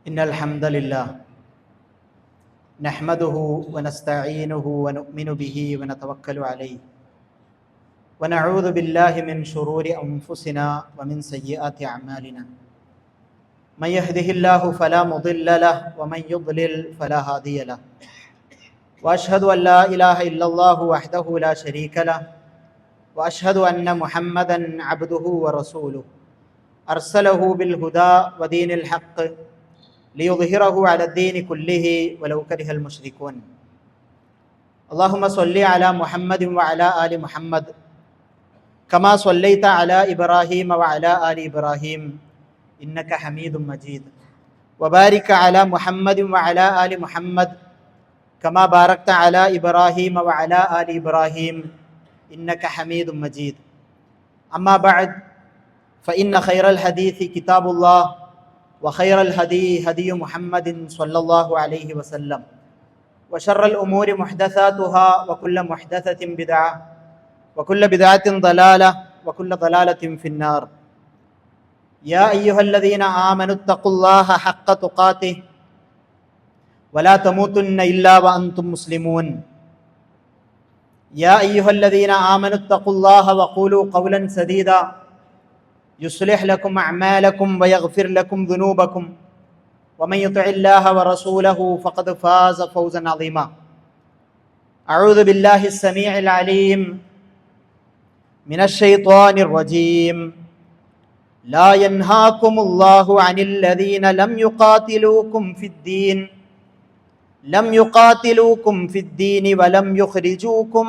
إن الحمد لله نحمده ونستعينه ونؤمن به ونتوكل عليه ونعوذ بالله من شرور أنفسنا ومن سيئات أعمالنا من يهده الله فلا مضل له ومن يضلل فلا هادي له وأشهد أن لا إله إلا الله وحده لا شريك له وأشهد أن محمدا عبده ورسوله أرسله بالهدى ودين الحق ليظهره على الدين كله ولو كره المشركون اللهم صل على محمد وعلى آل محمد كما صليت على إبراهيم وعلى آل إبراهيم إنك حميد مجيد وبارك على محمد وعلى آل محمد كما باركت على إبراهيم وعلى آل إبراهيم إنك حميد مجيد أما بعد فإن خير الحديث كتاب الله وخير الهدي هدي محمد صلى الله عليه وسلم وشر الأمور محدثاتها وكل محدثة بدعة وكل بدعة ضلالة وكل ضلالة في النار يا أيها الذين آمنوا اتقوا الله حق تقاته ولا تموتن إلا وأنتم مسلمون يا أيها الذين آمنوا اتقوا الله وقولوا قولا سديدا يصلح لكم أعمالكم ويغفر لكم ذنوبكم ومن يطع الله ورسوله فقد فاز فوزا عظيما أعوذ بالله السميع العليم من الشيطان الرجيم لا ينهاكم الله عن الذين لم يقاتلوكم في الدين ولم يخرجوكم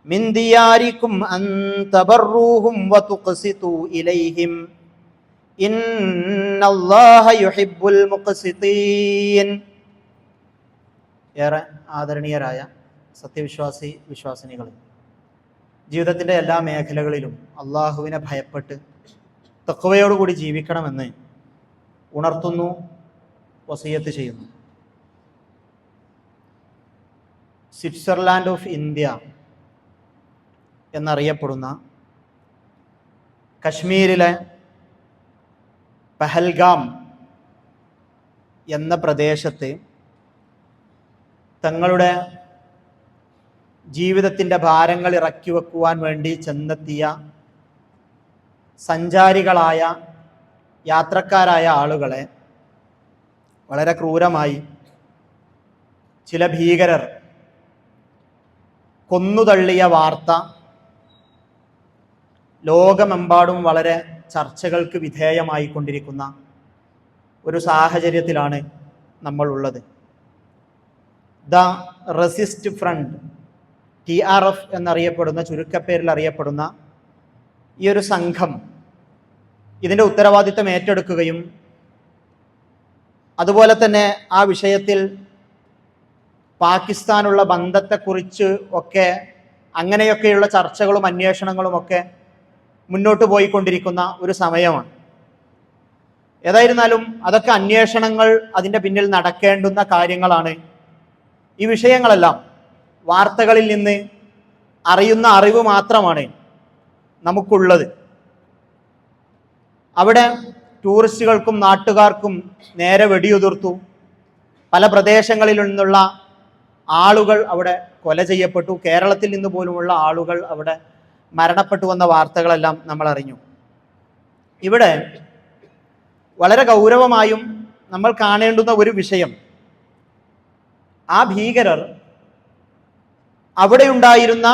من دياركم أن تبروهم وتقسطوا إليهم إن الله يحب المقسطين. ഏറെ ആദരണീയരായ വിശ്വാസിനികളെ, ജീവിതത്തിൻ്റെ എല്ലാ മേഖലകളിലും അള്ളാഹുവിനെ ഭയപ്പെട്ട് തഖ്വയോടുകൂടി ജീവിക്കണമെന്ന് ഉണർത്തുന്നു, വസിയത്ത് ചെയ്യുന്നു. സ്വിറ്റ്സർലാൻഡ് ഓഫ് ഇന്ത്യ എന്നറിയപ്പെടുന്ന കശ്മീരിലെ പഹൽഗാം എന്ന പ്രദേശത്ത് തങ്ങളുടെ ജീവിതത്തിൻ്റെ ഭാരങ്ങൾ ഇറക്കി വെക്കുവാൻ വേണ്ടി ചെന്നെത്തിയ സഞ്ചാരികളായ യാത്രക്കാരായ ആളുകളെ വളരെ ക്രൂരമായി ചില ഭീകരർ കൊന്നുതള്ളിയ വാർത്ത ലോകമെമ്പാടും വളരെ ചർച്ചകൾക്ക് വിധേയമായിക്കൊണ്ടിരിക്കുന്ന ഒരു സാഹചര്യത്തിലാണ് നമ്മൾ ഉള്ളത്. ദ റെസിസ്റ്റ് ഫ്രണ്ട്, TRF എന്നറിയപ്പെടുന്ന, ചുരുക്കപ്പേരിൽ അറിയപ്പെടുന്ന ഈ ഒരു സംഘം ഇതിൻ്റെ ഉത്തരവാദിത്തം ഏറ്റെടുക്കുകയും അതുപോലെ തന്നെ ആ വിഷയത്തിൽ പാകിസ്ഥാനുള്ള ബന്ധത്തെക്കുറിച്ച് ഒക്കെ അങ്ങനെയൊക്കെയുള്ള ചർച്ചകളും അന്വേഷണങ്ങളും ഒക്കെ മുന്നോട്ട് പോയിക്കൊണ്ടിരിക്കുന്ന ഒരു സമയമാണ്. ഏതായിരുന്നാലും അതൊക്കെ അന്വേഷണങ്ങൾ, അതിൻ്റെ പിന്നിൽ നടക്കേണ്ടുന്ന കാര്യങ്ങളാണ്. ഈ വിഷയങ്ങളെല്ലാം വാർത്തകളിൽ നിന്ന് അറിയുന്ന അറിവ് മാത്രമാണ് നമുക്കുള്ളത്. അവിടെ ടൂറിസ്റ്റുകൾക്കും നാട്ടുകാർക്കും നേരെ വെടിയുതിർത്തു. പല പ്രദേശങ്ങളിൽ നിന്നുള്ള ആളുകൾ അവിടെ കൊല ചെയ്യപ്പെട്ടു. കേരളത്തിൽ നിന്ന് പോലുമുള്ള ആളുകൾ അവിടെ മരണപ്പെട്ടു വന്ന വാർത്തകളെല്ലാം നമ്മൾ അറിഞ്ഞു. ഇവിടെ വളരെ ഗൗരവമായും നമ്മൾ കാണേണ്ടുന്ന ഒരു വിഷയം, ആ ഭീകരർ അവിടെയുണ്ടായിരുന്ന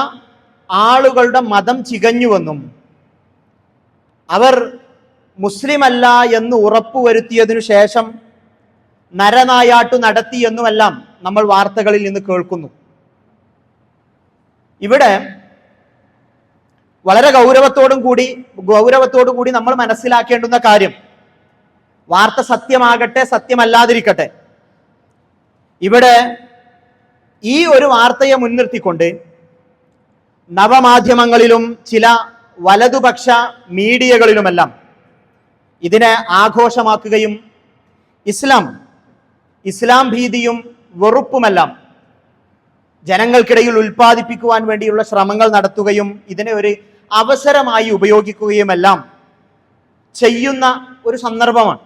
ആളുകളുടെ മതം ചികഞ്ഞുവെന്നും അവർ മുസ്ലിമല്ല എന്ന് ഉറപ്പുവരുത്തിയതിനു ശേഷം നരനായാട്ടു നടത്തിയെന്നുമെല്ലാം നമ്മൾ വാർത്തകളിൽ നിന്ന് കേൾക്കുന്നു. ഇവിടെ വളരെ ഗൗരവത്തോടു കൂടി നമ്മൾ മനസ്സിലാക്കേണ്ടുന്ന കാര്യം, വാർത്ത സത്യമാകട്ടെ സത്യമല്ലാതിരിക്കട്ടെ, ഇവിടെ ഈ ഒരു വാർത്തയെ മുൻനിർത്തിക്കൊണ്ട് നവമാധ്യമങ്ങളിലും ചില വലതുപക്ഷ മീഡിയകളിലുമെല്ലാം ഇതിനെ ആഘോഷമാക്കുകയും ഇസ്ലാം ഭീതിയും വെറുപ്പുമെല്ലാം ജനങ്ങൾക്കിടയിൽ ഉൽപ്പാദിപ്പിക്കുവാൻ വേണ്ടിയുള്ള ശ്രമങ്ങൾ നടത്തുകയും ഇതിനെ ഒരു അവസരമായി ഉപയോഗിക്കുകയുമെല്ലാം ചെയ്യുന്ന ഒരു സന്ദർഭമാണ്.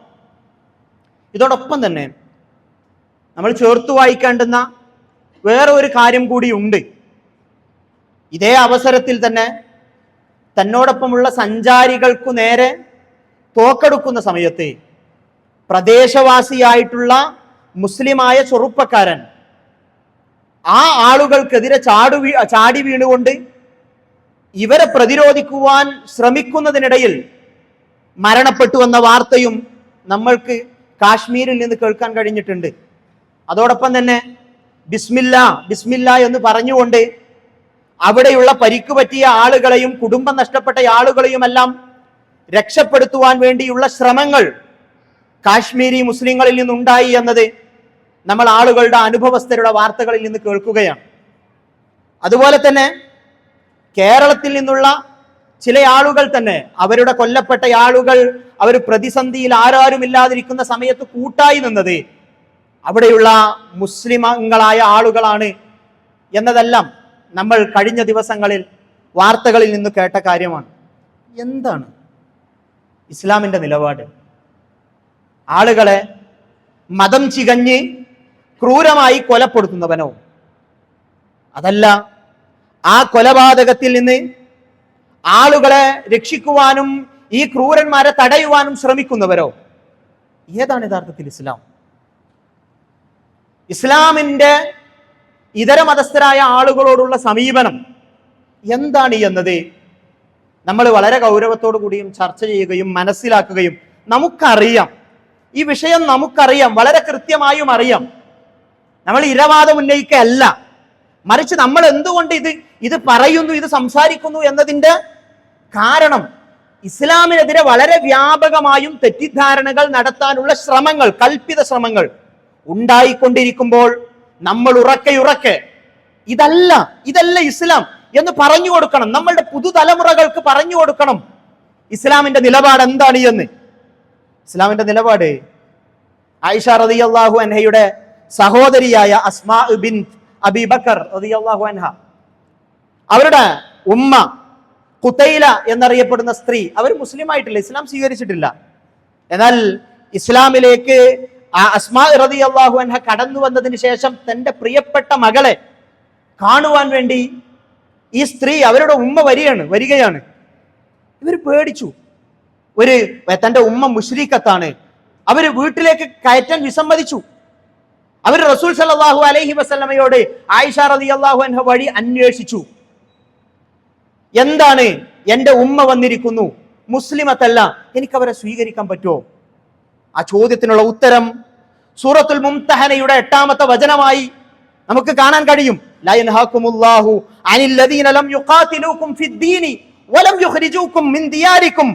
ഇതോടൊപ്പം തന്നെ നമ്മൾ ചേർത്ത് വായിക്കേണ്ടുന്ന വേറെ ഒരു കാര്യം കൂടിയുണ്ട്. ഇതേ അവസരത്തിൽ തന്നെ തന്നോടൊപ്പമുള്ള സഞ്ചാരികൾക്കു നേരെ തോക്കെടുക്കുന്ന സമയത്ത് പ്രദേശവാസിയായിട്ടുള്ള മുസ്ലിമായ ചെറുപ്പക്കാരൻ ആ ആളുകൾക്കെതിരെ ചാടി വീണുകൊണ്ട് ഇവരെ പ്രതിരോധിക്കുവാൻ ശ്രമിക്കുന്നതിനിടയിൽ മരണപ്പെട്ടു എന്ന വാർത്തയും നമ്മൾക്ക് കാശ്മീരിൽ നിന്ന് കേൾക്കാൻ കഴിഞ്ഞിട്ടുണ്ട്. അതോടൊപ്പം തന്നെ ബിസ്മില്ല എന്ന് പറഞ്ഞുകൊണ്ട് അവിടെയുള്ള പരിക്ക് പറ്റിയ ആളുകളെയും കുടുംബം നഷ്ടപ്പെട്ട ആളുകളെയുമെല്ലാം രക്ഷപ്പെടുത്തുവാൻ വേണ്ടിയുള്ള ശ്രമങ്ങൾ കാശ്മീരി മുസ്ലിങ്ങളിൽ നിന്നുണ്ടായി എന്നത് നമ്മൾ ആളുകളുടെ അനുഭവസ്ഥരുടെ വാർത്തകളിൽ നിന്ന് കേൾക്കുകയാണ്. അതുപോലെ തന്നെ കേരളത്തിൽ നിന്നുള്ള ചില ആളുകൾ തന്നെ അവരുടെ കൊല്ലപ്പെട്ട ആളുകൾ അവർ പ്രതിസന്ധിയിൽ ആരാരുമില്ലാതിരിക്കുന്ന സമയത്ത് കൂട്ടായി നിന്നത് അവിടെയുള്ള മുസ്ലിങ്ങളായ ആളുകളാണ് എന്നതെല്ലാം നമ്മൾ കഴിഞ്ഞ ദിവസങ്ങളിൽ വാർത്തകളിൽ നിന്ന് കേട്ട കാര്യമാണ്. എന്താണ് ഇസ്ലാമിന്റെ നിലപാട്? ആളുകളെ മതം ചികഞ്ഞ് ക്രൂരമായി കൊലപ്പെടുത്തുന്നവനോ, അതല്ല ആ കൊലപാതകത്തിൽ നിന്ന് ആളുകളെ രക്ഷിക്കുവാനും ഈ ക്രൂരന്മാരെ തടയുവാനും ശ്രമിക്കുന്നവരോ? ഏതാണ് യഥാർത്ഥത്തിൽ ഇസ്ലാം? ഇസ്ലാമിന്റെ ഇതര മതസ്ഥരായ ആളുകളോടുള്ള സമീപനം എന്താണ് എന്നത് നമ്മൾ വളരെ ഗൗരവത്തോടു കൂടിയും ചർച്ച ചെയ്യുകയും മനസ്സിലാക്കുകയും നമുക്കറിയാം. ഈ വിഷയം നമുക്കറിയാം, വളരെ കൃത്യമായും അറിയാം. നമ്മൾ ഇരവാദം ഉന്നയിക്കല്ല, മറിച്ച് നമ്മൾ എന്തുകൊണ്ട് ഇത് പറയുന്നു, ഇത് സംസാരിക്കുന്നു എന്നതിന്റെ കാരണം ഇസ്ലാമിനെതിരെ വളരെ വ്യാപകമായും തെറ്റിദ്ധാരണകൾ നടത്താനുള്ള ശ്രമങ്ങൾ, കൽപ്പിത ശ്രമങ്ങൾ ഉണ്ടായിക്കൊണ്ടിരിക്കുമ്പോൾ നമ്മൾ ഉറക്കെ ഇതല്ല ഇസ്ലാം എന്ന് പറഞ്ഞു കൊടുക്കണം. നമ്മളുടെ പുതുതലമുറകൾക്ക് പറഞ്ഞു കൊടുക്കണം ഇസ്ലാമിന്റെ നിലപാട് എന്താണ് എന്ന്. ഇസ്ലാമിന്റെ നിലപാട് ആയിഷ റളിയല്ലാഹു അൻഹയുടെ സഹോദരിയായ അസ്മാ ബിൻത് അബീ ബക്കർ റളിയല്ലാഹു അൻഹ, അവരുടെ ഉമ്മ ഖുതൈല എന്നറിയപ്പെടുന്ന സ്ത്രീ, അവർ മുസ്ലിം ആയിട്ടില്ല, ഇസ്ലാം സ്വീകരിച്ചിട്ടില്ല. എന്നാൽ ഇസ്ലാമിലേക്ക് അസ്മാ റളിയല്ലാഹു അൻഹ കടന്നു വന്നതിന് ശേഷം തന്റെ പ്രിയപ്പെട്ട മകളെ കാണുവാൻ വേണ്ടി ഈ സ്ത്രീ, അവരുടെ ഉമ്മ വരികയാണ്. ഇവർ പേടിച്ചു. തന്റെ ഉമ്മ മുശ്രിക്കത്താണ്, അവര് വീട്ടിലേക്ക് കയറ്റാൻ വിസമ്മതിച്ചു. അവർ റസൂൽ സല്ലല്ലാഹു അലൈഹി വസല്ലമയോട് ആയിഷ റളിയല്ലാഹു അൻഹ വഴി അന്വേഷിച്ചു. എന്താണ്, എന്റെ ഉമ്മ വന്നിരിക്കുന്നു, മുസ്ലിമത്തല്ല, എനിക്ക് അവരെ സ്വീകരിക്കാൻ പറ്റുമോ? ആ ചോദ്യത്തിനുള്ള ഉത്തരം സൂറത്തുൽ മുംതഹനയുടെ 8-ാമത്തെ വചനമായി നമുക്ക് കാണാൻ കഴിയും. ലാ യൻഹാകുമുല്ലാഹു അനിൽ ലദീന ലം യുഖാതിലൂകും ഫിദ്ദീനി വലം യുഖ്രിജൂകും മിൻ ദിയാരികും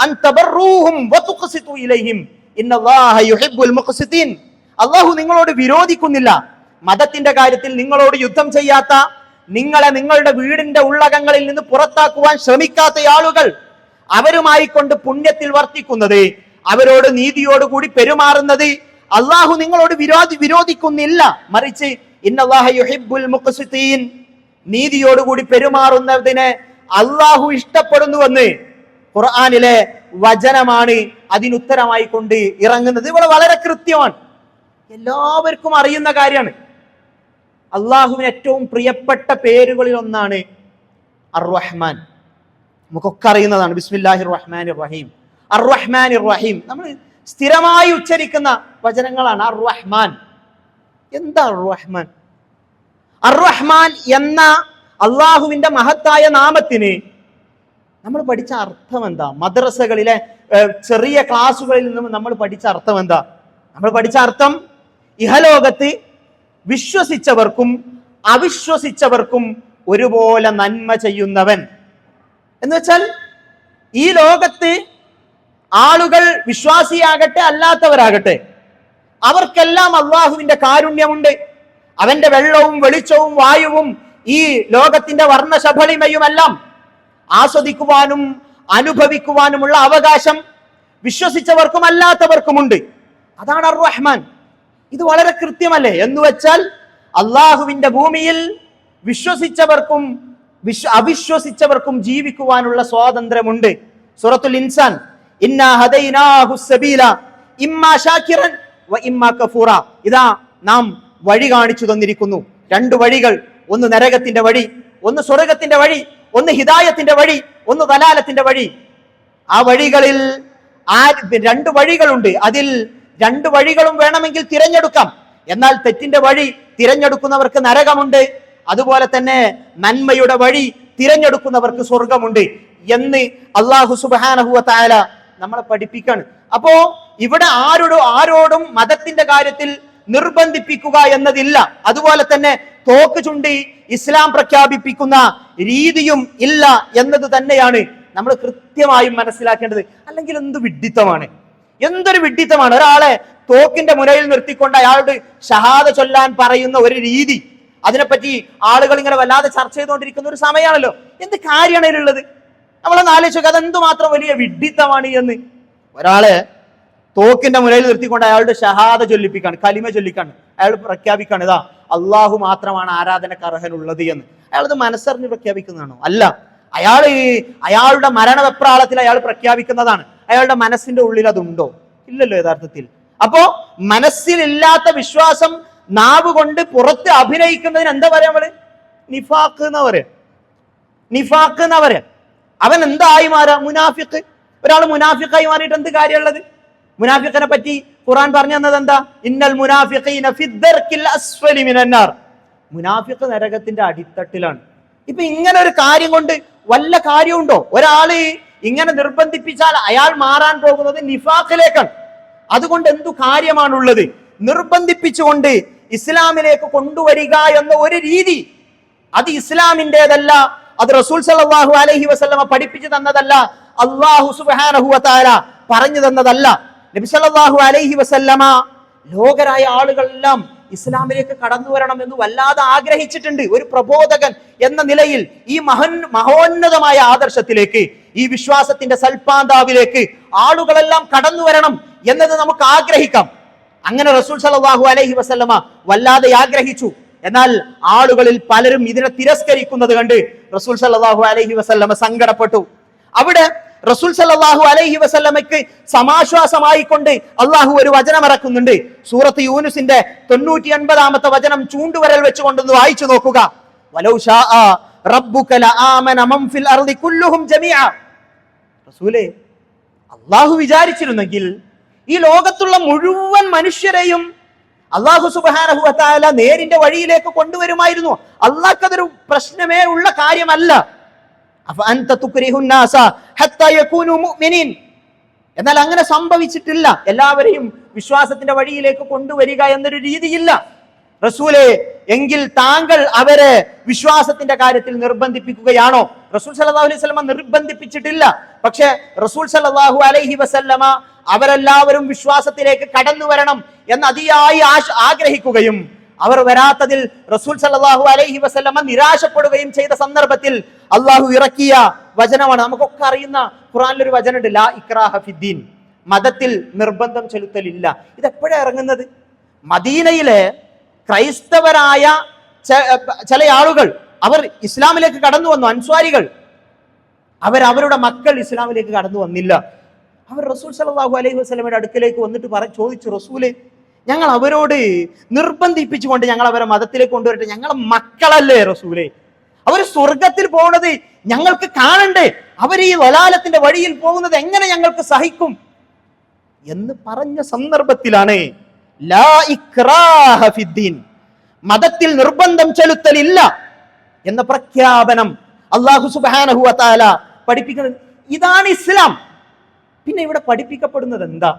അൻ തബറൂഹും വതുഖ്സിതു ഇലൈഹിം ഇന്നല്ലാഹ യുഹിബ്ബുൽ മുഖ്സിതീൻ. അല്ലാഹു നിങ്ങളോട് വിരോധിക്കുന്നില്ല, മതത്തിന്റെ കാര്യത്തിൽ നിങ്ങളോട് യുദ്ധം ചെയ്യാത്ത, നിങ്ങളെ നിങ്ങളുടെ വീടിന്റെ ഉള്ളകങ്ങളിൽ നിന്ന് പുറത്താക്കുവാൻ ശ്രമിക്കാത്ത ആളുകൾ, അവരുമായി കൊണ്ട് പുണ്യത്തിൽ വർത്തിക്കുന്നത്, അവരോട് നീതിയോടുകൂടി പെരുമാറുന്നത് അള്ളാഹു നിങ്ങളോട് വിരോധിക്കുന്നില്ല, മറിച്ച് ഇന്നല്ലാഹ യുഹിബ്ബുൽ മുഖ്സിതീൻ, നീതിയോടുകൂടി പെരുമാറുന്നതിനെ അള്ളാഹു ഇഷ്ടപ്പെടുന്നുവെന്ന് ഖുർആനിലെ വചനമാണ് അതിനുത്തരമായി കൊണ്ട് ഇറങ്ങുന്നത്. ഇവിടെ വളരെ കൃത്യമാണ്, എല്ലാവർക്കും അറിയുന്ന കാര്യമാണ്. അള്ളാഹുവിന് ഏറ്റവും പ്രിയപ്പെട്ട പേരുകളിൽ ഒന്നാണ് അർ-റഹ്മാൻ. നമുക്കൊക്കെ അറിയുന്നതാണ്. ബിസ്മില്ലാഹിർ റഹ്മാനിർ റഹീം, അർ-റഹ്മാനിർ റഹീം. നമ്മൾ സ്ഥിരമായി ഉച്ചരിക്കുന്ന വചനങ്ങളാണ് അർ-റഹ്മാൻ. എന്താ അർ-റഹ്മാൻ? അർ-റഹ്മാൻ എന്ന അള്ളാഹുവിന്റെ മഹത്തായ നാമത്തിന് നമ്മൾ പഠിച്ച അർത്ഥം എന്താ? മദ്രസകളിലെ ചെറിയ ക്ലാസ്സുകളിൽ നിന്നും നമ്മൾ പഠിച്ച അർത്ഥം എന്താ? നമ്മൾ പഠിച്ച അർത്ഥം ഇഹലോകത്ത് വിശ്വസിച്ചവർക്കും അവിശ്വസിച്ചവർക്കും ഒരുപോലെ നന്മ ചെയ്യുന്നവൻ എന്ന് വെച്ചാൽ, ഈ ലോകത്ത് ആളുകൾ വിശ്വാസിയാകട്ടെ അല്ലാത്തവരാകട്ടെ അവർക്കെല്ലാം അള്ളാഹുവിന്റെ കാരുണ്യമുണ്ട്. അവന്റെ വെള്ളവും വെളിച്ചവും വായുവും ഈ ലോകത്തിന്റെ വർണ്ണശബളിമയുമെല്ലാം ആസ്വദിക്കുവാനും അനുഭവിക്കുവാനുമുള്ള അവകാശം വിശ്വസിച്ചവർക്കും അല്ലാത്തവർക്കുമുണ്ട്. അതാണ് അർ-റഹ്മാൻ. ഇത് വളരെ കൃത്യമല്ലേ? എന്ന് വെച്ചാൽ അള്ളാഹുവിന്റെ ഭൂമിയിൽ വിശ്വസിച്ചവർക്കും അവിശ്വസിച്ചവർക്കും ജീവിക്കുവാനുള്ള സ്വാതന്ത്ര്യമുണ്ട്. സൂറത്തുൽ ഇൻസാൻ ഇന്നാ ഹദൈനാഹു സബീല ഇമ്മാ ശാകിറൻ വ ഇമ്മാ കഫൂറ. ഇതാ നാം വഴി കാണിച്ചു തന്നിരിക്കുന്നു. രണ്ട് വഴികൾ, ഒന്ന് നരകത്തിന്റെ വഴി, ഒന്ന് സ്വർഗത്തിന്റെ വഴി, ഒന്ന് ഹിദായത്തിന്റെ വഴി, ഒന്ന് ദലാലത്തിന്റെ വഴി. ആ വഴികളിൽ രണ്ട് വഴികളുണ്ട്. അതിൽ രണ്ട് വഴികളും വേണമെങ്കിൽ തിരഞ്ഞെടുക്കാം. എന്നാൽ തെറ്റിന്റെ വഴി തിരഞ്ഞെടുക്കുന്നവർക്ക് നരകമുണ്ട്, അതുപോലെ തന്നെ നന്മയുടെ വഴി തിരഞ്ഞെടുക്കുന്നവർക്ക് സ്വർഗമുണ്ട് എന്ന് അല്ലാഹു സുബ്ഹാനഹു വ തആല നമ്മളെ പഠിപ്പിക്കാണ്. അപ്പോ ഇവിടെ ആരോടും മതത്തിന്റെ കാര്യത്തിൽ നിർബന്ധിപ്പിക്കുക എന്നതില്ല. അതുപോലെ തന്നെ തോക്ക് ചുണ്ടി ഇസ്ലാം പ്രഖ്യാപിപ്പിക്കുന്ന രീതിയും ഇല്ല എന്നത് തന്നെയാണ് നമ്മൾ കൃത്യമായും മനസ്സിലാക്കേണ്ടത്. അല്ലെങ്കിൽ എന്തൊരു വിഡ്ഢിത്തമാണ് ഒരാളെ തോക്കിന്റെ മുനയിൽ നിർത്തിക്കൊണ്ട് അയാളോട് ഷഹാദ ചൊല്ലാൻ പറയുന്ന ഒരു രീതി. അതിനെപ്പറ്റി ആളുകൾ ഇങ്ങനെ വല്ലാതെ ചർച്ച ചെയ്തുകൊണ്ടിരിക്കുന്ന ഒരു സമയമാണല്ലോ. എന്ത് കാര്യമാണ് ഇതിലുള്ളത്? നമ്മളൊന്ന് ആലോചിക്കുക, അതെന്തുമാത്രം വലിയ വിഡ്ഢിത്തമാണ് എന്ന്. ഒരാളെ തോക്കിന്റെ മുനയിൽ നിർത്തിക്കൊണ്ട് അയാളുടെ ഷഹാദ ചൊല്ലിപ്പിക്കാണ്, കലിമ ചൊല്ലിക്കാണ്, അയാൾ പ്രഖ്യാപിക്കാണ് ഇതാ അള്ളാഹു മാത്രമാണ് ആരാധനക്ക് അർഹനുള്ളത് എന്ന്. അയാളത് മനസ്സറിഞ്ഞ് പ്രഖ്യാപിക്കുന്നതാണോ? അല്ല. അയാളുടെ മരണവെപ്രാളത്തിൽ അയാൾ പ്രഖ്യാപിക്കുന്നതാണ്. അയാളുടെ മനസ്സിന്റെ ഉള്ളിൽ അതുണ്ടോ? ഇല്ലല്ലോ യഥാർത്ഥത്തിൽ. അപ്പോ മനസ്സിലില്ലാത്ത വിശ്വാസം നാവ് കൊണ്ട് പുറത്ത് അഭിനയിക്കുന്നതിന് എന്താ പറയാ? നമ്മള് നിഫാഖ് എന്ന് പറയാ. അവൻ എന്തായി മാറാ? മുനാഫിഖ്. ഒരാൾ മുനാഫിഖായി മാറിയിട്ട് എന്ത് കാര്യമുള്ളത്? മുനാഫിഖിനെ പറ്റി ഖുർആൻ പറഞ്ഞു തന്നത് എന്താ? ഇന്നൽ മുനാഫിഖീന ഫിദ്ദർക്കിൽ അസ്ഫലി മിനന്നാർ. മുനാഫിഖ് നരകത്തിന്റെ അടിത്തട്ടിലാണ്. ഇപ്പൊ ഇങ്ങനെ ഒരു കാര്യം കൊണ്ട് വല്ല കാര്യമുണ്ടോ? ഒരാള് ഇങ്ങനെ നിർബന്ധിപ്പിച്ചാൽ അയാൾ മാറാൻ പോകുന്നത് നിഫാഖിലേക്കാണ്. അതുകൊണ്ട് എന്തു കാര്യമാണുള്ളത്? നിർബന്ധിപ്പിച്ചുകൊണ്ട് ഇസ്ലാമിലേക്ക് കൊണ്ടുവരിക എന്ന ഒരു രീതി, അത് ഇസ്ലാമിൻ്റെതല്ല, അത് റസൂൽ സല്ലല്ലാഹു അലൈഹി വസല്ലമ പഠിപ്പിച്ചു തന്നതല്ല, അല്ലാഹു സുബ്ഹാനഹു വ തആല പറഞ്ഞു തന്നതല്ല. നബി സല്ലല്ലാഹു അലൈഹി വസല്ലമ ലോകരായ ആളുകളെല്ലാം ഇസ്ലാമിലേക്ക് കടന്നു വരണം എന്ന് വല്ലാതെ ആഗ്രഹിച്ചിട്ടുണ്ട്. ഒരു പ്രബോധകൻ എന്ന നിലയിൽ ഈ മഹോന്നതമായ ആദർശത്തിലേക്ക്, ഈ വിശ്വാസത്തിന്റെ സൽപാന്താവിലേക്ക് ആളുകളെല്ലാം കടന്നു വരണം എന്നത് നമുക്ക് ആഗ്രഹിക്കാം. അങ്ങനെ റസൂൽ സല്ലല്ലാഹു അലൈഹി വസല്ലമ വല്ലാതെ ആഗ്രഹിച്ചു. എന്നാൽ ആളുകളിൽ പലരും ഇതിനെ തിരസ്കരിക്കുന്നത് കണ്ട് റസൂൽ സല്ലല്ലാഹു അലൈഹി വസല്ലമ സങ്കടപ്പെട്ടു. അവിടെ റസൂൽ സല്ലല്ലാഹു അലൈഹി വസല്ലമയ്ക്ക് സമാശ്വാസമായിക്കൊണ്ട് അള്ളാഹു ഒരു വചനം ഇറക്കുന്നുണ്ട്. സൂറത്ത് യൂനുസിന്റെ 99-ാമത്തെ വചനം ചൂണ്ടുവരൽ വെച്ചുകൊണ്ടൊന്ന് വായിച്ചു നോക്കുക. വലൗ ശാഅ റബ്ബുക ലആമന മൻ ഫിൽ അർളി കുല്ലുഹും ജമീഅ. റസൂലേ, അള്ളാഹു വിചാരിച്ചിരുന്നെങ്കിൽ ഈ ലോകത്തുള്ള മുഴുവൻ മനുഷ്യരെയും അള്ളാഹു സുബ്ഹാനഹു വ തആല നേരിന്റെ വഴിയിലേക്ക് കൊണ്ടുവരുമായിരുന്നു. അള്ളാഹ്ക്ക് അതൊരു പ്രശ്നമേ ഉള്ള കാര്യമല്ല. എന്നാൽ അങ്ങനെ സംഭവിച്ചിട്ടില്ല. എല്ലാവരെയും വിശ്വാസത്തിന്റെ വഴിയിലേക്ക് കൊണ്ടുവരിക എന്നൊരു രീതിയില്ല. റസൂലേ, എങ്കിൽ താങ്കൾ അവരെ വിശ്വാസത്തിന്റെ കാര്യത്തിൽ നിർബന്ധിപ്പിക്കുകയാണോ? റസൂൽ സല്ലല്ലാഹു അലൈഹി വസല്ലമ നിർബന്ധിപ്പിച്ചിട്ടില്ല. പക്ഷെ റസൂൽ സല്ലല്ലാഹു അലൈഹി വസല്ലമ അവരെല്ലാവരും വിശ്വാസത്തിലേക്ക് കടന്നു വരണം എന്ന് അതിയായി ആഗ്രഹിക്കുകയും അവർ വരാത്തതിൽ റസൂൽ സല്ലല്ലാഹു അലൈഹി വസല്ലമ നിരാശപ്പെടുകയും ചെയ്ത സന്ദർഭത്തിൽ അള്ളാഹു ഇറക്കിയ വചനമാണ്. നമുക്കൊക്കെ അറിയുന്ന ഖുർആനിലൊരു വചനമുണ്ട്, ലാ ഇക്രാഹ ഫിദ്ദീൻ, മതത്തിൽ നിർബന്ധം ചെലുത്തലില്ല. ഇതെപ്പോഴാണ് ഇറങ്ങുന്നത്? മദീനയിലെ ക്രൈസ്തവരായ ചില ആളുകൾ അവർ ഇസ്ലാമിലേക്ക് കടന്നു വന്നു. അൻസ്വാരികൾ, അവരുടെ മക്കൾ ഇസ്ലാമിലേക്ക് കടന്നു വന്നില്ല. അവർ റസൂൽ സല്ലല്ലാഹു അലൈഹി വസല്ലമയുടെ അടുക്കലേക്ക് വന്നിട്ട് ചോദിച്ചു, റസൂലേ, ഞങ്ങൾ അവരോട് നിർബന്ധിപ്പിച്ചുകൊണ്ട് ഞങ്ങൾ അവരെ മതത്തിലേക്ക് കൊണ്ടുവരട്ടെ, ഞങ്ങളെ മക്കളല്ലേ റസൂലേ, അവർ സ്വർഗത്തിൽ പോകുന്നത് ഞങ്ങൾക്ക് കാണണ്ടേ, അവർ ഈ വലാലത്തിന്റെ വഴിയിൽ പോകുന്നത് എങ്ങനെ ഞങ്ങൾക്ക് സഹിക്കും എന്ന് പറഞ്ഞ സന്ദർഭത്തിലാണ് ലാ ഇക്രാഹ ഫിദ്ദീൻ, മതത്തിൽ നിർബന്ധം ചെലുത്തലില്ല എന്ന പ്രഖ്യാപനം അല്ലാഹു സുബ്ഹാനഹു വ തആല പഠിപ്പിക്കുന്നത്. ഇതാണ് ഇസ്ലാം. പിന്നെ ഇവിടെ പഠിപ്പിക്കപ്പെടുന്നത് എന്താ?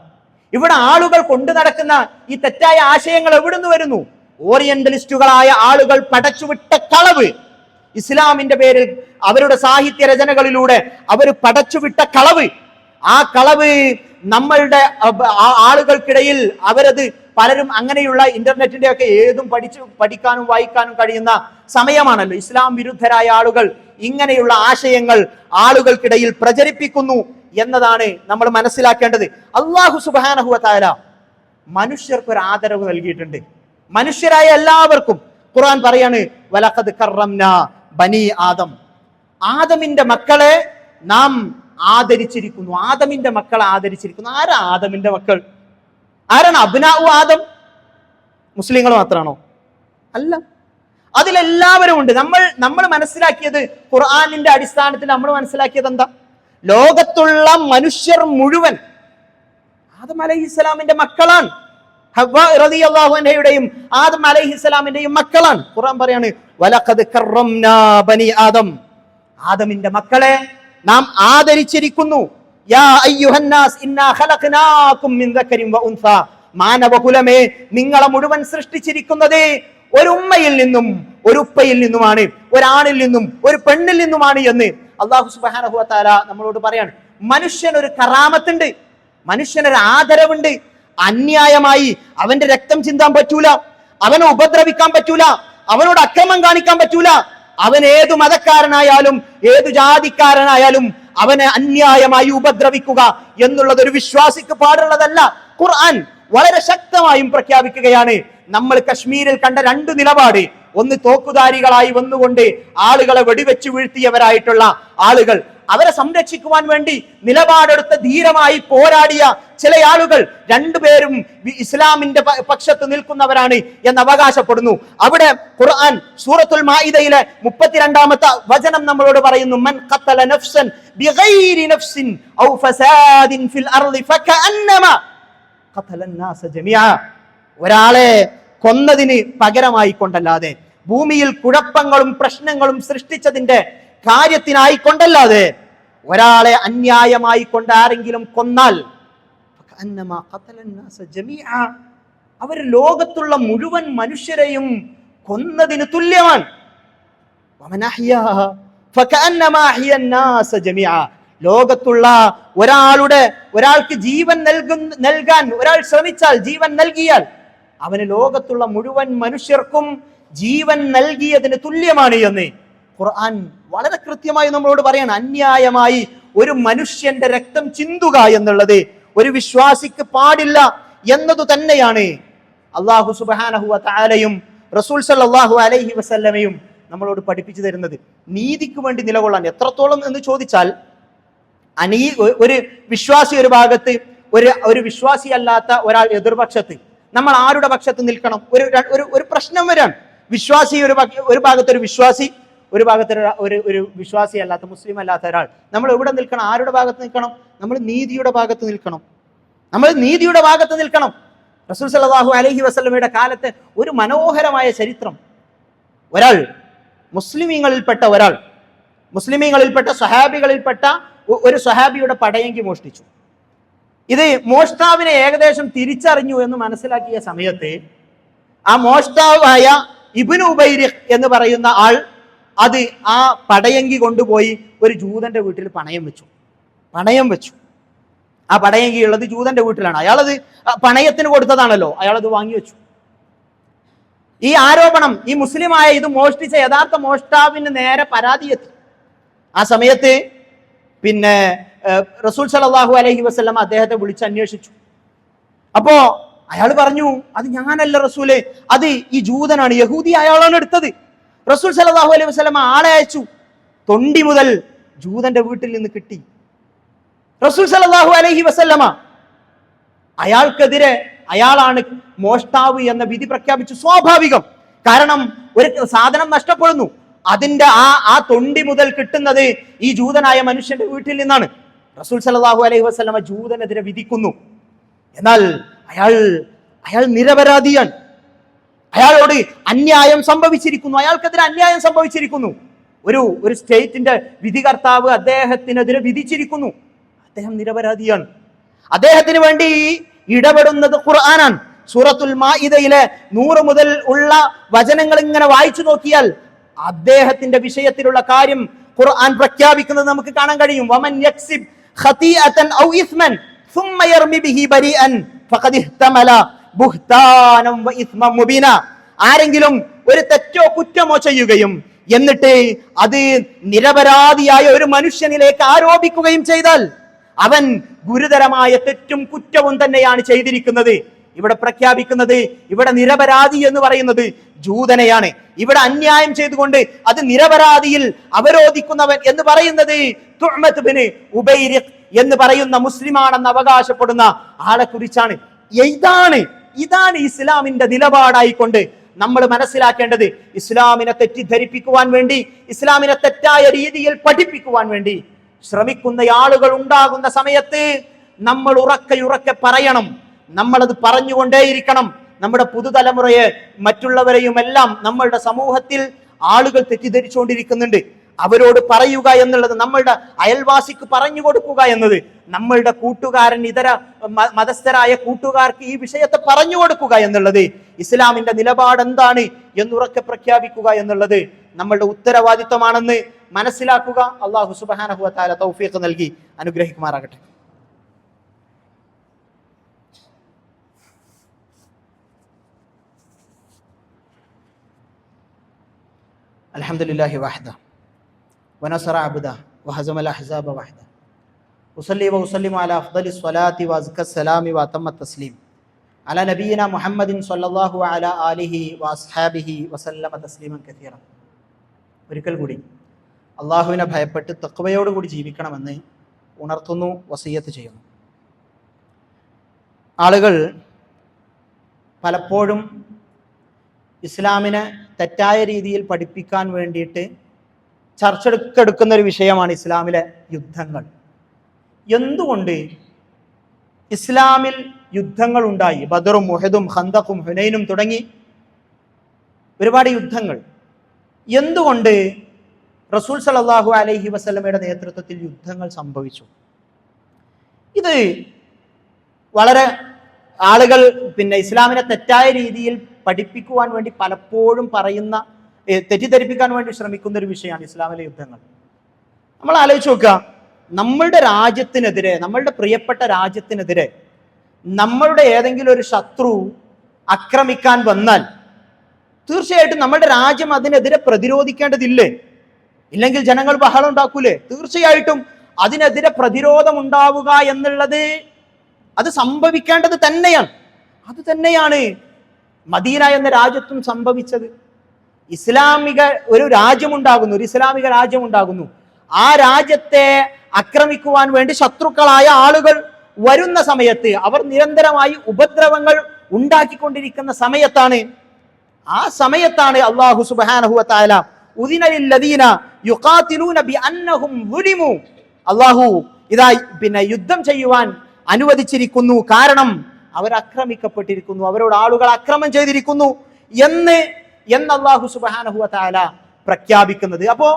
ഇവിടെ ആളുകൾ കൊണ്ടു നടക്കുന്ന ഈ തെറ്റായ ആശയങ്ങൾ എവിടുന്ന് വരുന്നു? ഓറിയന്റലിസ്റ്റുകളായ ആളുകൾ പടച്ചുവിട്ട കളവ്, ഇസ്ലാമിന്റെ പേരിൽ അവരുടെ സാഹിത്യ രചനകളിലൂടെ അവർ പടച്ചുവിട്ട കളവ്. ആ കളവ് നമ്മളുടെ ആളുകൾക്കിടയിൽ അവരത് പലരും അങ്ങനെയുള്ള ഇന്റർനെറ്റിന്റെ ഒക്കെ ഏതും പഠിക്കാനും വായിക്കാനും കഴിയുന്ന സമയമാണല്ലോ. ഇസ്ലാം വിരുദ്ധരായ ആളുകൾ ഇങ്ങനെയുള്ള ആശയങ്ങൾ ആളുകൾക്കിടയിൽ പ്രചരിപ്പിക്കുന്നു എന്നതാണ് നമ്മൾ മനസ്സിലാക്കേണ്ടത്. അല്ലാഹു സുബ്ഹാനഹു വ തആല മനുഷ്യർക്ക് ഒരു ആദരവ് നൽകിയിട്ടുണ്ട്, മനുഷ്യരായ എല്ലാവർക്കും. ഖുർആൻ പറയാണ്, വലഖദ് കറംനാ ബനി ആദം, ആദമിന്റെ മക്കളെ നാം ആദരിച്ചിരിക്കുന്നു. ആദമിന്റെ മക്കളെ ആദരിച്ചിരിക്കുന്നു. ആരാ ആദമിന്റെ മക്കൾ? ആരാണ് അബ്നാഉ ആദം? മുസ്ലിങ്ങൾ മാത്രമാണോ? അല്ല, അതിലെല്ലാവരും ഉണ്ട്. നമ്മൾ മനസ്സിലാക്കിയത്, ഖുർആനിന്റെ അടിസ്ഥാനത്തിൽ നമ്മൾ മനസ്സിലാക്കിയത് എന്താ? ലോകത്തുള്ള മനുഷ്യർ മുഴുവൻ ആദം അലൈഹിസ്സലാമിന്റെ മക്കളാണ്. ഹവ്വ റളിയല്ലാഹു അൻഹയുടെയും ആദം അലൈഹിസ്സലാമിന്റെയും മക്കളാണ്. ഖുർആൻ പറയാണ്, വലഖദ് കറംനാ ബനി ആദം, ആദമിന്റെ മക്കളെ നാം ആദരിച്ചിരിക്കുന്നു. യാ അയ്യുഹന്നാസ് ഇന്നാ ഖലഖനാകും മിൻ ദക്കരിൻ വ ഉൻസ, മാനവകുലമേ, നിങ്ങളെ മുഴുവൻ സൃഷ്ടിച്ചിരിക്കുന്നത് ഒരു ഉമ്മയിൽ നിന്നും ഒരു ഉപ്പയിൽ നിന്നുമാണ്, ഒരാണിൽ നിന്നും ഒരു പെണ്ണിൽ നിന്നുമാണ് എന്ന് അല്ലാഹു സുബ്ഹാനഹു വ തആല നമ്മളോട് പറയാണ്. മനുഷ്യനൊരു കറാമത്തുണ്ട്, മനുഷ്യനൊരു ആദരവുണ്ട്. അന്യായമായി അവന്റെ രക്തം ചിന്താൻ പറ്റൂല, അവനെ ഉപദ്രവിക്കാൻ പറ്റൂല, അവനോട് അക്രമം കാണിക്കാൻ പറ്റൂല. അവൻ ഏതു മതക്കാരനായാലും ഏതു ജാതിക്കാരനായാലും അവനെ അന്യായമായി ഉപദ്രവിക്കുക എന്നുള്ളത് ഒരു വിശ്വാസിക്ക് പാടുള്ളതല്ല. ഖുർആൻ വളരെ ശക്തമായും പ്രഖ്യാപിക്കുകയാണ്. നമ്മൾ കശ്മീരിൽ കണ്ട രണ്ട് നിലപാട്, ഒന്ന് തോക്കുധാരികളായി വന്നുകൊണ്ട് ആളുകളെ വെടിവെച്ച് വീഴ്ത്തിയവരായിട്ടുള്ള ആളുകൾ, അവരെ സംരക്ഷിക്കുവാൻ വേണ്ടി നിലപാടെടുത്ത ധീരമായി പോരാടിയ ചില ആളുകൾ, രണ്ടുപേരും ഇസ്ലാമിന്റെ പക്ഷത്ത് നിൽക്കുന്നവരാണ് എന്ന് അവകാശപ്പെടുന്നു. അവിടെ ഖുർആൻ സൂറത്തുൽ മാഇദയിലെ 32-ാമത്തെ വചനം നമ്മളോട് പറയുന്നു, മൻ ഖതല നഫ്സൻ ബിഗൈരി നഫ്സിൻ ഔ ഫസാദിൻ ഫിൽ അർളി ഫകഅന്നമാ ഖതല അന്നാസ ജമീഅ, ഒരാളെ കൊന്നതിന് പകരമായി കൊണ്ടല്ലാതെ, ഭൂമിയിൽ കുഴപ്പങ്ങളും പ്രശ്നങ്ങളും സൃഷ്ടിച്ചതിന്റെ കാര്യത്തിനായി കൊണ്ടല്ലാതെ, ഒരാളെ അന്യായമായി കൊണ്ട് ആരെങ്കിലും കൊന്നാൽ അവർ ലോകത്തുള്ള മുഴുവൻ മനുഷ്യരെയും കൊന്നതിന് തുല്യമാണ്. ലോകത്തുള്ള ഒരാൾക്ക് ജീവൻ നൽകാൻ ഒരാൾ ശ്രമിച്ചാൽ, ജീവൻ നൽകിയാൽ അവന് ലോകത്തുള്ള മുഴുവൻ മനുഷ്യർക്കും ജീവൻ നൽകിയതിന് തുല്യമാണ് എന്ന് ഖുർആൻ വളരെ കൃത്യമായി നമ്മളോട് പറയാണ്. അന്യായമായി ഒരു മനുഷ്യന്റെ രക്തം ചിന്തുക എന്നുള്ളത് ഒരു വിശ്വാസിക്ക് പാടില്ല എന്നതു തന്നെയാണ് അല്ലാഹു സുബ്ഹാനഹു വ തആലയും റസൂൽ സല്ലല്ലാഹു അലൈഹി വസല്ലമയും നമ്മളോട് പഠിപ്പിച്ചു തരുന്നത്. നീതിക്ക് വേണ്ടി നിലകൊള്ളാൻ എത്രത്തോളം എന്ന് ചോദിച്ചാൽ, ഒരു വിശ്വാസി ഒരു ഭാഗത്ത്, ഒരു വിശ്വാസി അല്ലാത്ത ഒരാൾ എതിർപക്ഷത്ത്, നമ്മൾ ആരുടെ പക്ഷത്ത് നിൽക്കണം? ഒരു പ്രശ്നം വരാൻ, വിശ്വാസി ഒരു ഭാഗത്ത് ഒരു വിശ്വാസി, ഒരു ഭാഗത്ത് ഒരു വിശ്വാസി അല്ലാത്ത, മുസ്ലിം അല്ലാത്ത ഒരാൾ, നമ്മൾ എവിടെ നിൽക്കണം? ആരുടെ ഭാഗത്ത് നിൽക്കണം? നമ്മൾ നീതിയുടെ ഭാഗത്ത് നിൽക്കണം. നമ്മൾ നീതിയുടെ ഭാഗത്ത് നിൽക്കണം. റസൂൽ സല്ലല്ലാഹു അലൈഹി വസല്ലമയുടെ കാലത്തെ ഒരു മനോഹരമായ ചരിത്രം, ഒരാൾ മുസ്ലിമീങ്ങളിൽപ്പെട്ട സ്വഹാബികളിൽപ്പെട്ട ഒരു സ്വഹാബിയുടെ പടയങ്കി മോഷ്ടിച്ചു. ഇത് മോഷ്ടാവിനെ ഏകദേശം തിരിച്ചറിഞ്ഞു എന്ന് മനസ്സിലാക്കിയ സമയത്ത് ആ മോഷ്ടാവായ ഇബ്നു ഉബൈരിഖ് എന്ന് പറയുന്ന ആൾ അത് ആ പടയങ്കി കൊണ്ടുപോയി ഒരു ജൂതന്റെ വീട്ടിൽ പണയം വെച്ചു. ആ പടയങ്കി ഉള്ളത് ജൂതന്റെ വീട്ടിലാണ്. അയാളത് പണയത്തിന് കൊടുത്തതാണല്ലോ, അയാളത് വാങ്ങി വെച്ചു. ഈ ആരോപണം, ഈ മുസ്ലിമായ ഇത് മോഷ്ടിച്ച യഥാർത്ഥ മോഷ്ടാവിന് നേരെ പരാതി എത്തി. ആ സമയത്ത് പിന്നെ റസൂൽ സല്ലല്ലാഹു അലൈഹി വസല്ലം അദ്ദേഹത്തെ വിളിച്ച് അന്വേഷിച്ചു. അപ്പോ അയാൾ പറഞ്ഞു, അത് ഞാനല്ല റസൂലേ, അത് ഈ ജൂതനാണ്, യഹൂദി അയാളാണ് എടുത്തത്. റസൂൽ സല്ലല്ലാഹു അലൈഹി വസല്ലം ആളെ അയച്ചു. തൊണ്ടി മുതൽ ജൂതന്റെ വീട്ടിൽ നിന്ന് കിട്ടി. റസൂൽ സല്ലല്ലാഹു അലൈഹി വസല്ലമ അയാൾക്കെതിരെ, അയാളാണ് മോഷ്ടാവ് എന്ന വിധി പ്രഖ്യാപിച്ചു. സ്വാഭാവികം, കാരണം ഒരു സാധനം നഷ്ടപ്പെടുന്നു, അതിന്റെ ആ തൊണ്ടി മുതൽ കിട്ടുന്നത് ഈ ജൂതനായ മനുഷ്യന്റെ വീട്ടിൽ നിന്നാണ്. റസൂൽ സല്ലല്ലാഹു അലൈഹി വസല്ലമ ജൂതനെതിരെ വിധിക്കുന്നു. എന്നാൽ അയാൾ നിരപരാധിയാണ്. അയാളോട് അന്യായം സംഭവിച്ചിരിക്കുന്നു, അയാൾക്കെതിരെ അന്യായം സംഭവിച്ചിരിക്കുന്നു. ഒരു സ്റ്റേറ്റിന്റെ വിധികർത്താവ് അദ്ദേഹത്തിനെതിരെ വിധിച്ചിരിക്കുന്നു. അദ്ദേഹം നിരപരാധിയാണ്. അദ്ദേഹത്തിന് വേണ്ടി ഇടപെടുന്നത് ഖുർആനാണ്. സൂറത്തുൽ മാഇദയിലെ 100 മുതൽ ഉള്ള വചനങ്ങൾ ഇങ്ങനെ വായിച്ചു നോക്കിയാൽ അദ്ദേഹത്തിന്റെ വിഷയത്തിലുള്ള കാര്യം ഖുർആൻ പ്രഖ്യാപിക്കുന്നത് നമുക്ക് കാണാൻ കഴിയും. വമൻ യക്സിബ് ഖതീഅതൻ ഔ ഇസ്മൻ ثم يرمي به بريئا فقد احتمل بهتانا واثما مبينا. ആരെങ്കിലും ഒരു തെറ്റോ കുറ്റമോ ചെയ്യുകയും എന്നിട്ട് അത് നിരപരാധിയായ ഒരു മനുഷ്യനിലേക്ക് ആരോപിക്കുകയും ചെയ്താൽ അവൻ ഗുരുതരമായ തെറ്റും കുറ്റവും തന്നെയാണ് ചെയ്തിരിക്കുന്നത് ഇവിടെ പ്രഖ്യാപിക്കുന്നത്, ഇവിടെ നിരപരാധി എന്ന് പറയുന്നത് ജൂതനെയാണ്. ഇവിടെ അന്യായം ചെയ്തുകൊണ്ട് അത് നിരപരാധിയിൽ അവരോധിക്കുന്നവൻ എന്ന് പറയുന്നത് തുഅ്മത്ത് ബിൻ ഉബൈരിഖ് എന്ന് പറയുന്ന മുസ്ലിമാണെന്ന് അവകാശപ്പെടുന്ന ആളെ കുറിച്ചാണ്. ഇതാണ് ഇസ്ലാമിന്റെ നിലപാടായിക്കൊണ്ട് നമ്മൾ മനസ്സിലാക്കേണ്ടത്. ഇസ്ലാമിനെ തെറ്റിദ്ധരിപ്പിക്കുവാൻ വേണ്ടി, ഇസ്ലാമിനെ തെറ്റായ രീതിയിൽ പഠിപ്പിക്കുവാൻ വേണ്ടി ശ്രമിക്കുന്ന ആളുകൾ ഉണ്ടാകുന്ന സമയത്ത് നമ്മൾ ഉറക്കെ പറയണം. നമ്മളത് പറഞ്ഞുകൊണ്ടേയിരിക്കണം. നമ്മുടെ പുതുതലമുറയെ, മറ്റുള്ളവരെയും എല്ലാം നമ്മളുടെ സമൂഹത്തിൽ ആളുകൾ തെറ്റിദ്ധരിച്ചുകൊണ്ടിരിക്കുന്നുണ്ട്. അവരോട് പറയുക എന്നുള്ളത്, നമ്മളുടെ അയൽവാസിക്ക് പറഞ്ഞു കൊടുക്കുക എന്നത്, നമ്മളുടെ കൂട്ടുകാരൻ, ഇതര മതസ്ഥരായ കൂട്ടുകാർക്ക് ഈ വിഷയത്തെ പറഞ്ഞു കൊടുക്കുക എന്നുള്ളത്, ഇസ്ലാമിന്റെ നിലപാട് എന്താണ് എന്നുറക്കെ പ്രഖ്യാപിക്കുക എന്നുള്ളത് നമ്മളുടെ ഉത്തരവാദിത്വമാണെന്ന് മനസ്സിലാക്കുക. അല്ലാഹു സുബ്ഹാനഹു വ തആല തൗഫീഖ് നൽകി അനുഗ്രഹിക്കുമാറാകട്ടെ. അൽഹംദുലില്ലാഹി വഹ്ദ വനസറ അബ്ദ വഹസമൽ അഹ്സാബ വഹ്ദ ഉസല്ലി വഉസല്ലിമു അലാ അഫ്ദലിസ് സ്വലാത്തി വഅസ്കസ് സലാമി വഅതമ്മത് തസ്ലീം അലാ നബിയിന മുഹമ്മദിൻ സ്വല്ലല്ലാഹു അലാ ആലിഹി വഅസ്ഹാബിഹി വസല്ലമ തസ്ലീമൻ കസീറ. ഒരിക്കൽ കൂടി അള്ളാഹുവിനെ ഭയപ്പെട്ട് തഖ്വയോടുകൂടി ജീവിക്കണമെന്ന് ഉണർത്തുന്നു, വസിയ്യത്ത് ചെയ്യുന്നു. ആളുകൾ പലപ്പോഴും ഇസ്ലാമിനെ തെറ്റായ രീതിയിൽ പഠിപ്പിക്കാൻ വേണ്ടിയിട്ട് ചർച്ചെടുക്കുന്ന ഒരു വിഷയമാണ് ഇസ്ലാമിലെ യുദ്ധങ്ങൾ. എന്തുകൊണ്ട് ഇസ്ലാമിൽ യുദ്ധങ്ങൾ ഉണ്ടായി? ബദറും ഉഹദും ഖന്തഖും ഹുനൈനും തുടങ്ങി ഒരുപാട് യുദ്ധങ്ങൾ. എന്തുകൊണ്ട് റസൂൽ സല്ലല്ലാഹു അലൈഹി വസല്ലമയുടെ നേതൃത്വത്തിൽ യുദ്ധങ്ങൾ സംഭവിച്ചു? ഇത് വളരെ ആളുകൾ ഇസ്ലാമിനെ തെറ്റായ രീതിയിൽ പഠിപ്പിക്കുവാൻ വേണ്ടി പലപ്പോഴും പറയുന്ന, തെറ്റിദ്ധരിപ്പിക്കാൻ വേണ്ടി ശ്രമിക്കുന്ന ഒരു വിഷയമാണ് ഇസ്ലാമിലെ യുദ്ധങ്ങൾ. നമ്മൾ ആലോചിച്ച് നോക്കുക, നമ്മളുടെ രാജ്യത്തിനെതിരെ, നമ്മളുടെ പ്രിയപ്പെട്ട രാജ്യത്തിനെതിരെ നമ്മളുടെ ഏതെങ്കിലും ഒരു ശത്രു ആക്രമിക്കാൻ വന്നാൽ തീർച്ചയായിട്ടും നമ്മുടെ രാജ്യം അതിനെതിരെ പ്രതിരോധിക്കേണ്ടതില്ലേ? ഇല്ലെങ്കിൽ ജനങ്ങൾ ബഹളം ഉണ്ടാക്കൂലേ? തീർച്ചയായിട്ടും അതിനെതിരെ പ്രതിരോധം ഉണ്ടാവുക എന്നുള്ളത് അത് സംഭവിക്കേണ്ടത് തന്നെയാണ്. അത് തന്നെയാണ് മദീന എന്ന രാജ്യത്തും സംഭവിച്ചത്. ഇസ്ലാമിക ഒരു രാജ്യമുണ്ടാകുന്നു, ഒരു ഇസ്ലാമിക രാജ്യമുണ്ടാകുന്നു. ആ രാജ്യത്തെ ആക്രമിക്കുവാൻ വേണ്ടി ശത്രുക്കളായ ആളുകൾ വരുന്ന സമയത്ത്, അവർ നിരന്തരമായി ഉപദ്രവങ്ങൾ ഉണ്ടാക്കിക്കൊണ്ടിരിക്കുന്ന സമയത്താണ്, ആ സമയത്താണ് അല്ലാഹു സുബ്ഹാനഹു വ തആല ഉദിന ലില്ലദീന യുഖാതിലൂന ബിഅന്നഹും ളുലിമു, അല്ലാഹു ഇതാ യുദ്ധം ചെയ്യുവാൻ അനുവദിച്ചിരിക്കുന്നു, കാരണം അവർ ആക്രമിക്കപ്പെട്ടിരിക്കുന്നു, അവരോട് ആളുകൾ അക്രമം ചെയ്തിരിക്കുന്നു എന്ന് അല്ലാഹു സുബ്ഹാനഹു വ തആല പ്രഖ്യാപിക്കുന്നത്. അപ്പോ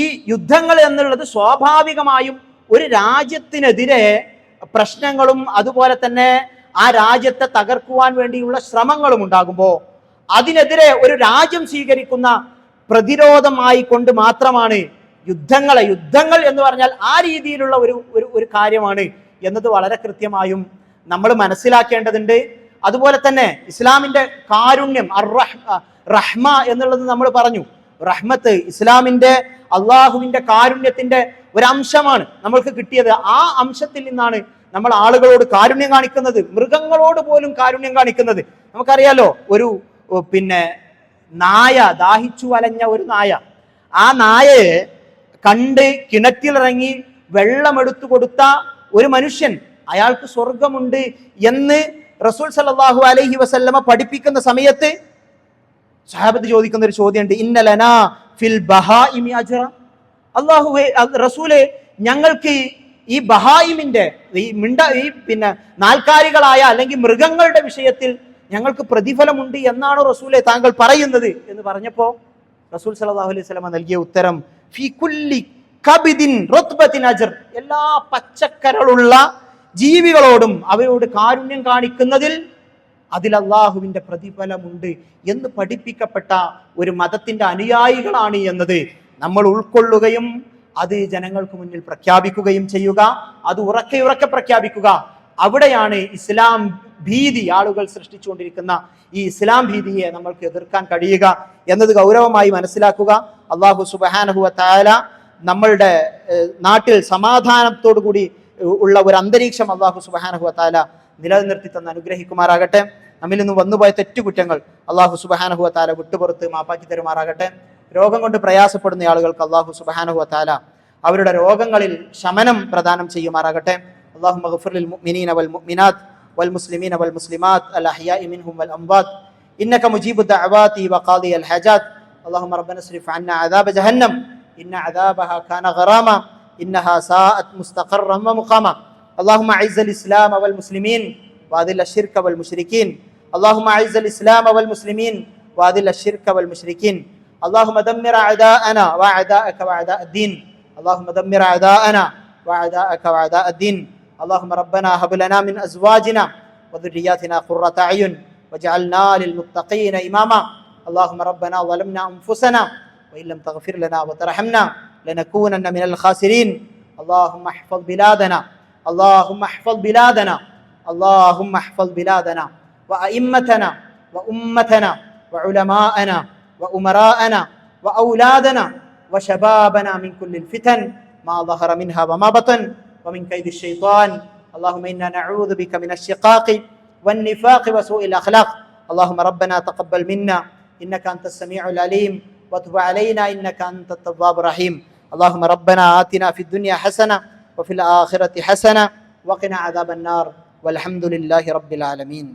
ഈ യുദ്ധങ്ങൾ എന്നുള്ളത് സ്വാഭാവികമായും ഒരു രാജ്യത്തിനെതിരെ പ്രശ്നങ്ങളും അതുപോലെ തന്നെ ആ രാജ്യത്തെ തകർക്കുവാൻ വേണ്ടിയുള്ള ശ്രമങ്ങളും ഉണ്ടാകുമ്പോൾ അതിനെതിരെ ഒരു രാജ്യം സ്വീകരിക്കുന്ന പ്രതിരോധമായി കൊണ്ട് മാത്രമാണ് യുദ്ധങ്ങൾ എന്ന് പറഞ്ഞാൽ ആ രീതിയിലുള്ള ഒരു കാര്യമാണ് എന്നത് വളരെ കൃത്യമായും നമ്മൾ മനസ്സിലാക്കേണ്ടതുണ്ട്. അതുപോലെ തന്നെ ഇസ്ലാമിന്റെ കാരുണ്യം, റഹ്മ എന്നുള്ളത് നമ്മൾ പറഞ്ഞു. റഹ്മത്ത് ഇസ്ലാമിന്റെ, അള്ളാഹുവിന്റെ കാരുണ്യത്തിന്റെ ഒരു അംശമാണ് നമ്മൾക്ക് കിട്ടിയത്. ആ അംശത്തിൽ നിന്നാണ് നമ്മൾ ആളുകളോട് കാരുണ്യം കാണിക്കുന്നത്, മൃഗങ്ങളോട് പോലും കാരുണ്യം കാണിക്കുന്നത്. നമുക്കറിയാലോ, ഒരു നായ, ദാഹിച്ചു വലഞ്ഞ ഒരു നായ, ആ നായയെ കണ്ട് കിണറ്റിലിറങ്ങി വെള്ളമെടുത്തു കൊടുത്ത ഒരു മനുഷ്യൻ, അയാൾക്ക് സ്വർഗമുണ്ട് എന്ന് റസൂൽ സല്ലല്ലാഹു അലൈഹി വസല്ലമ പഠിപ്പിക്കുന്ന സമയത്ത് സഹാബത്ത് ചോദിക്കുന്ന ഒരു ചോദ്യമുണ്ട്, ഇന്ന ലനാ ഫിൽ ബഹായിമി അജ്റ, അല്ലാഹുവേ റസൂലേ, ഞങ്ങൾക്ക് ഈ ബഹായിമിന്റെ നാൽക്കാലികളായ അല്ലെങ്കിൽ മൃഗങ്ങളുടെ വിഷയത്തിൽ ഞങ്ങൾക്ക് പ്രതിഫലമുണ്ട് എന്നാണോ റസൂലെ താങ്കൾ പറയുന്നത് എന്ന് പറഞ്ഞപ്പോ റസൂൽ സല്ലല്ലാഹു അലൈഹി വസല്ലമ നൽകിയ ഉത്തരം, ഫീ കുല്ലി കബിദിൻ റുത്ബത്തിൻ അജ്ർ, എല്ലാ പച്ചക്കരളുള്ള ജീവികളോടും അവരോട് കാരുണ്യം കാണിക്കുന്നതിൽ അതിൽ അള്ളാഹുവിന്റെ പ്രതിഫലമുണ്ട് എന്ന് പഠിപ്പിക്കപ്പെട്ട ഒരു മതത്തിന്റെ അനുയായികളാണ് എന്നത് നമ്മൾ ഉൾക്കൊള്ളുകയും അത് ജനങ്ങൾക്ക് മുന്നിൽ പ്രഖ്യാപിക്കുകയും ചെയ്യുക, അത് ഉറക്കെ പ്രഖ്യാപിക്കുക. അവിടെയാണ് ഇസ്ലാം ഭീതി ആളുകൾ സൃഷ്ടിച്ചുകൊണ്ടിരിക്കുന്ന ഈ ഇസ്ലാം ഭീതിയെ നമ്മൾക്ക് എതിർക്കാൻ കഴിയുക എന്നത് ഗൗരവമായി മനസ്സിലാക്കുക. അല്ലാഹു സുബ്ഹാനഹു വ തആല നമ്മളുടെ നാട്ടിൽ സമാധാനത്തോടു കൂടി ഉള്ള ഒരു അന്തരീക്ഷം അല്ലാഹു സുബ്ഹാനഹു വ തആല നിലനിർത്തി തന്ന് അനുഗ്രഹിക്കുമാറാകട്ടെ. നമ്മിൽ നിന്ന് വന്നുപോയ തെറ്റുകുറ്റങ്ങൾ അള്ളാഹു സുബ്ഹാനഹു വ തആല വിട്ടുപുറത്ത് മാപ്പാക്കി തരുമാറാകട്ടെ. രോഗം കൊണ്ട് പ്രയാസപ്പെടുന്ന ആളുകൾക്ക് അള്ളാഹു സുബ്ഹാനഹു വ തആല അവരുടെ രോഗങ്ങളിൽ ശമനം പ്രദാനം ചെയ്യുമാറാകട്ടെ. അല്ലാഹുമ്മ ഗ്ഫിർ ലിൽ മുഅ്മിനീന വൽ മുഅ്മിനാത്ത് വൽ മുസ്ലിമീന വൽ മുസ്ലിമാത്ത് അൽ അഹ്യാഇ മിൻഹും വൽ അംവാത്ത് ഇന്നക മുജീബു ദഅവാതി വ ഖാദിയൽ ഹജാത്ത്. അല്ലാഹുമ്മ റബ്ബന സ്രിഫ് അന്നാ അദാബ ജഹന്നം ഇന്ന അദാബഹാ കാന ഗറാമ ഇന്നഹാ സാഅത് മുസ്തഖറൻ വ മുഖാമ. അല്ലാഹുമ്മ അഇസ്സൽ ഇസ്ലാമ വൽ മുസ്ലിമീൻ വഅദിൽ അശ്ശിർക വൽ മുശ്രിക്കീൻ. അല്ലാഹുമ്മ അഇസ്സൽ ഇസ്ലാമ വൽ മുസ്ലിമീൻ വഅദിൽ അശ്ശിർക വൽ മുശ്രിക്കീൻ. اللهم دمر أعداءنا وأعداءك وأعداء الدين. اللهم دمر أعداءنا وأعداءك وأعداء الدين. اللهم ربنا هب لنا من أزواجنا وذرياتنا قرة أعين واجعلنا للمتقين إماما. اللهم ربنا ظلمنا أنفسنا وإن لم تغفر لنا وترحمنا لنكونن من الخاسرين. اللهم احفظ بلادنا اللهم احفظ بلادنا اللهم احفظ بلادنا وأئمتنا وأمتنا وعلماءنا وأمراءنا وأولادنا وشبابنا من كل الفتن ما ظهر منها وما بطن ومن كيد الشيطان. اللهم إنا نعوذ بك من الشقاق والنفاق وسوء الأخلاق. اللهم ربنا تقبل منا إنك أنت السميع العليم وتب علينا إنك أنت التواب الرحيم. اللهم ربنا آتنا في الدنيا حسنة وفي الآخرة حسنة وقنا عذاب النار والحمد لله رب العالمين.